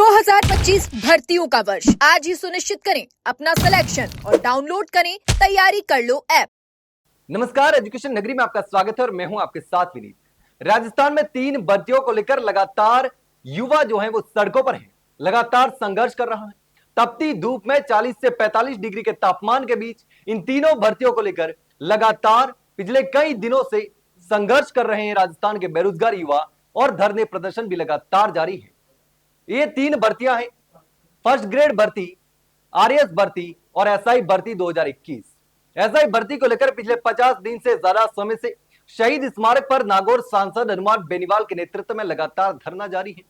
2025 भर्तियों का वर्ष आज ही सुनिश्चित करें अपना सिलेक्शन और डाउनलोड करें तैयारी कर लो ऐप। नमस्कार, एजुकेशन नगरी में आपका स्वागत है और मैं हूं आपके साथ विनीत। राजस्थान में 3 भर्तियों को लेकर लगातार युवा जो है वो सड़कों पर है, लगातार संघर्ष कर रहा है। तपती धूप में 40 से 45 डिग्री के तापमान के बीच इन तीनों भर्तियों को लेकर लगातार पिछले कई दिनों से संघर्ष कर रहे हैं राजस्थान के बेरोजगार युवा और धरने प्रदर्शन भी लगातार जारी है। ये 3 भर्तियां हैं, फर्स्ट ग्रेड भर्ती, आरएएस भर्ती और एसआई भर्ती 2021। एसआई भर्ती को लेकर पिछले 50 दिन से ज्यादा समय से शहीद स्मारक पर नागौर सांसद हनुमान बेनीवाल के नेतृत्व में लगातार धरना जारी है।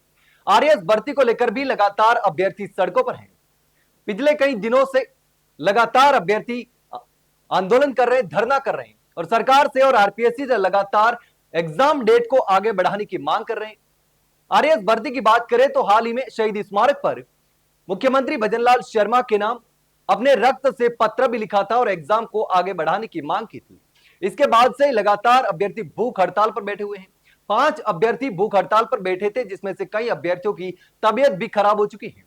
आरएएस भर्ती को लेकर भी लगातार अभ्यर्थी सड़कों पर हैं। पिछले कई दिनों से लगातार अभ्यर्थी आंदोलन कर रहे हैं, धरना कर रहे हैं और सरकार से और आरपीएससी से लगातार एग्जाम डेट को आगे बढ़ाने की मांग कर रहे हैं। आरएएस भर्ती की बात करें तो हाल ही में शहीद स्मारक पर मुख्यमंत्री भजनलाल शर्मा के नाम अपने रक्त से पत्र भी लिखा था और एग्जाम को आगे बढ़ाने की मांग की थी। इसके बाद से लगातार अभ्यर्थी भूख हड़ताल पर बैठे हुए हैं। 5 अभ्यर्थी भूख हड़ताल पर बैठे थे, जिसमें से कई अभ्यर्थियों की तबीयत भी खराब हो चुकी है।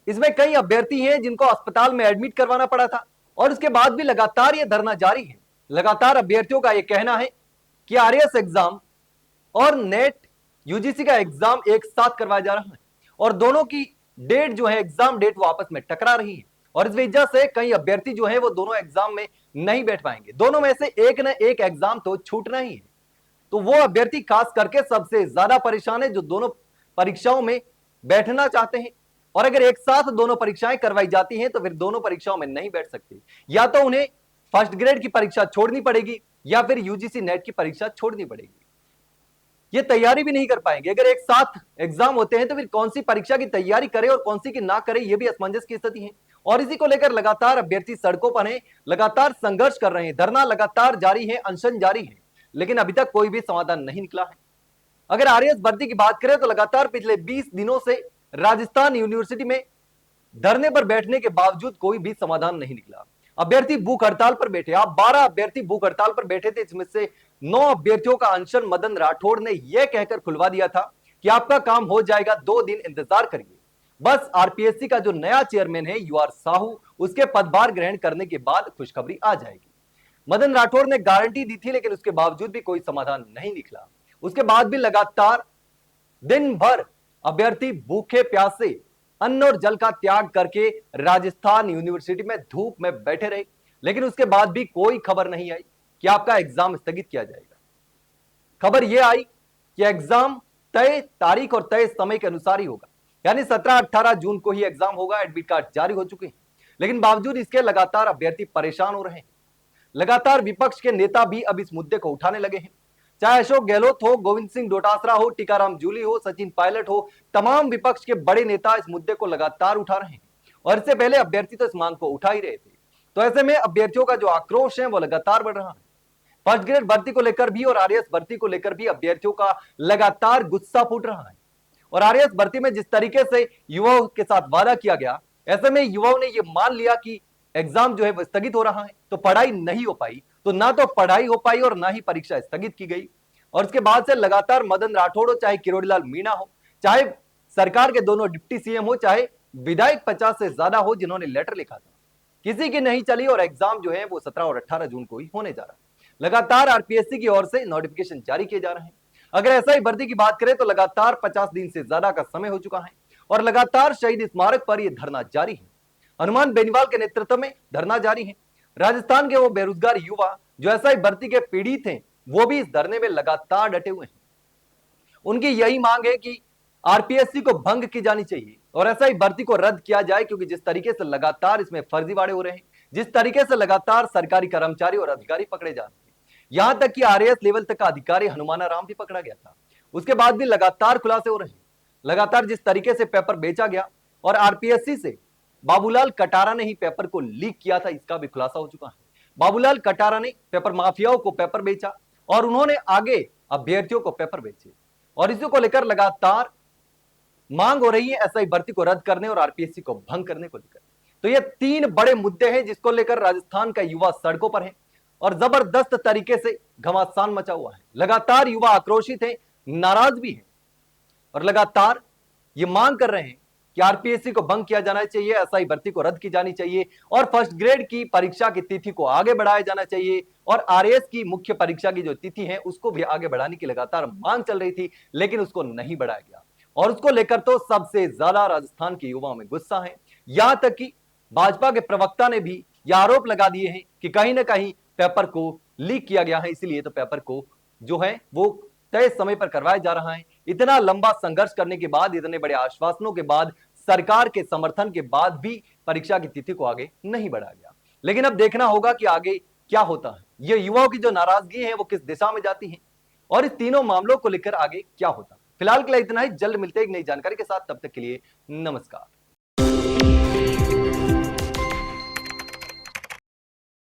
इसमें कई अभ्यर्थी हैं जिनको अस्पताल में एडमिट करवाना पड़ा था और उसके बाद भी लगातार यह धरना जारी है। लगातार अभ्यर्थियों का यह कहना है कि आरएएस एग्जाम और नेट यूजीसी का एग्जाम एक साथ करवाया जा रहा है और दोनों की डेट जो है, एग्जाम डेट, वो आपस में टकरा रही है और इस वजह से कई अभ्यर्थी जो है वो दोनों एग्जाम में नहीं बैठ पाएंगे। दोनों में से एक न एक एग्जाम तो छूटना ही है। तो वो अभ्यर्थी खास करके सबसे ज्यादा परेशान है जो दोनों परीक्षाओं में बैठना चाहते हैं और अगर एक साथ दोनों परीक्षाएं करवाई जाती हैं तो फिर दोनों परीक्षाओं में नहीं बैठ सकते। या तो उन्हें फर्स्ट ग्रेड की परीक्षा छोड़नी पड़ेगी या फिर यूजीसी नेट की परीक्षा छोड़नी पड़ेगी। ये तैयारी भी नहीं कर पाएंगे। अगर एक साथ एग्जाम होते हैं तो फिर कौन सी परीक्षा की तैयारी करे और कौन सी की ना करे, ये भी असमंजस की स्थिति है और इसी को लेकर लगातार अभ्यर्थी सड़कों पर हैं, लगातार संघर्ष कर रहे हैं। धरना लगातार जारी है, अनशन जारी है, लेकिन अभी तक कोई भी समाधान नहीं निकला है। अगर आरएएस भर्ती की बात करें तो लगातार पिछले 20 दिनों से राजस्थान यूनिवर्सिटी में धरने पर बैठने के बावजूद कोई भी समाधान नहीं निकला। अभ्यर्थी भूख हड़ताल पर बैठे। आप 12 अभ्यर्थी भूख हड़ताल पर बैठे थे, इसमें से 9 अभ्यर्थियों का अनशन मदन राठौड़ ने यह कहकर खुलवा दिया था कि आपका काम हो जाएगा, 2 दिन इंतजार करिए। बस आरपीएससी का जो नया चेयरमैन है यूआर साहू, उसके पदभार ग्रहण करने के बाद खुशखबरी आ जाएगी। मदन राठौड़ ने गारंटी दी थी, लेकिन उसके बावजूद भी कोई समाधान नहीं निकला। उसके बाद भी लगातार दिन भर अभ्यर्थी भूखे प्यासे अन्न और जल का त्याग करके राजस्थान यूनिवर्सिटी में धूप में बैठे रहे, लेकिन उसके बाद भी कोई खबर नहीं आई कि आपका एग्जाम स्थगित किया जाएगा। खबर यह आई कि एग्जाम तय तारीख और तय समय के अनुसार ही होगा, यानी 17-18 जून को ही एग्जाम होगा। एडमिट कार्ड जारी हो चुके हैं, लेकिन बावजूद इसके लगातार अभ्यर्थी परेशान हो रहे हैं। लगातार विपक्ष के नेता भी अब इस मुद्दे को उठाने लगे हैं। चाहे अशोक गहलोत हो, गोविंद सिंह डोटासरा हो, टीकाराम जूली हो, सचिन पायलट हो, तमाम विपक्ष के बड़े नेता इस मुद्दे को लगातार उठा रहे हैं और इससे पहले अभ्यर्थी तो इस मांग को उठा ही रहे थे। तो ऐसे में अभ्यर्थियों का जो आक्रोश है वो लगातार बढ़ रहा है। फर्स्ट ग्रेड भर्ती को लेकर भी और आरएएस भर्ती को लेकर भी अभ्यर्थियों का लगातार गुस्सा फूट रहा है और आरएएस भर्ती में जिस तरीके से युवाओं के साथ वादा किया गया, ऐसे में युवाओं ने यह मान लिया कि एग्जाम जो है वो स्थगित हो रहा है, तो पढ़ाई नहीं हो पाई। तो ना तो पढ़ाई हो पाई और ना ही परीक्षा स्थगित की गई और उसके बाद से लगातार मदन राठौड़ हो, चाहे किरोड़ीलाल मीणा हो, चाहे सरकार के दोनों डिप्टी सीएम हो, चाहे विधायक 50 से ज्यादा हो जिन्होंने लेटर लिखा था, किसी की नहीं चली और एग्जाम जो है वो 17 और 18 जून को ही होने जा रहा है। लगातार आरपीएससी की ओर से नोटिफिकेशन जारी किए जा रहे हैं। अगर ऐसा ही भर्ती की बात करें तो लगातार 50 दिन से ज्यादा का समय हो चुका है और लगातार शहीद स्मारक पर यह धरना जारी है। हनुमान बेनीवाल के नेतृत्व में धरना जारी है। राजस्थान के वो बेरोजगार युवा जो ऐसा ही भर्ती के पीड़ित हैं, वो भी इस धरने में लगातार डटे हुए हैं। उनकी यही मांग है कि आरपीएससी को भंग की जानी चाहिए और ऐसा ही भर्ती को रद्द किया जाए, क्योंकि जिस तरीके से लगातार इसमें फर्जीवाड़े हो रहे हैं, जिस तरीके से लगातार सरकारी कर्मचारी और अधिकारी पकड़े जा रहे हैं, यहां तक कि आरएएस लेवल तक का अधिकारी हनुमानाराम भी पकड़ा गया था, उसके बाद भी लगातार खुलासे हो रहे हैं। लगातार जिस तरीके से पेपर बेचा गया और आरपीएससी से बाबूलाल कटारा ने ही पेपर को लीक किया था, इसका भी खुलासा हो चुका है। बाबूलाल कटारा ने पेपर माफियाओं को पेपर बेचा और उन्होंने आगे अभ्यर्थियों को पेपर बेचे और इसी को लेकर लगातार मांग हो रही है एसआई भर्ती को रद्द करने और आरपीएससी को भंग करने को लेकर। तो ये 3 बड़े मुद्दे हैं जिसको लेकर राजस्थान का युवा सड़कों पर है और जबरदस्त तरीके से घमासान मचा हुआ है। लगातार युवा आक्रोशित है, नाराज भी है और लगातार ये मांग कर रहे हैं कि आरपीएससी को भंग किया जाना चाहिए, एसआई भर्ती को रद्द की जानी चाहिए और फर्स्ट ग्रेड की परीक्षा की तिथि को आगे बढ़ाया जाना चाहिए और आरएएस की मुख्य परीक्षा की जो तिथि है उसको भी आगे बढ़ाने की लगातार मांग चल रही थी, लेकिन उसको नहीं बढ़ाया गया। और उसको लेकर तो सबसे ज्यादा राजस्थान के युवाओं में गुस्सा है। यहां तक कि भाजपा के प्रवक्ता ने भी यह आरोप लगा दिए हैं कि कहीं ना कहीं पेपर को लीक किया गया है, इसीलिए तो पेपर को जो है वो तय समय पर करवाया जा रहा है। इतना लंबा संघर्ष करने के बाद, इतने बड़े आश्वासनों के बाद, सरकार के समर्थन के बाद भी परीक्षा की तिथि को आगे नहीं बढ़ाया गया। लेकिन अब देखना होगा कि आगे क्या होता है, ये युवाओं की जो नाराजगी है वो किस दिशा में जाती है और इस तीनों मामलों को लेकर आगे क्या होता है। फिलहाल के लिए इतना ही, जल्द मिलते हैं एक नई जानकारी के साथ, तब तक के लिए नमस्कार।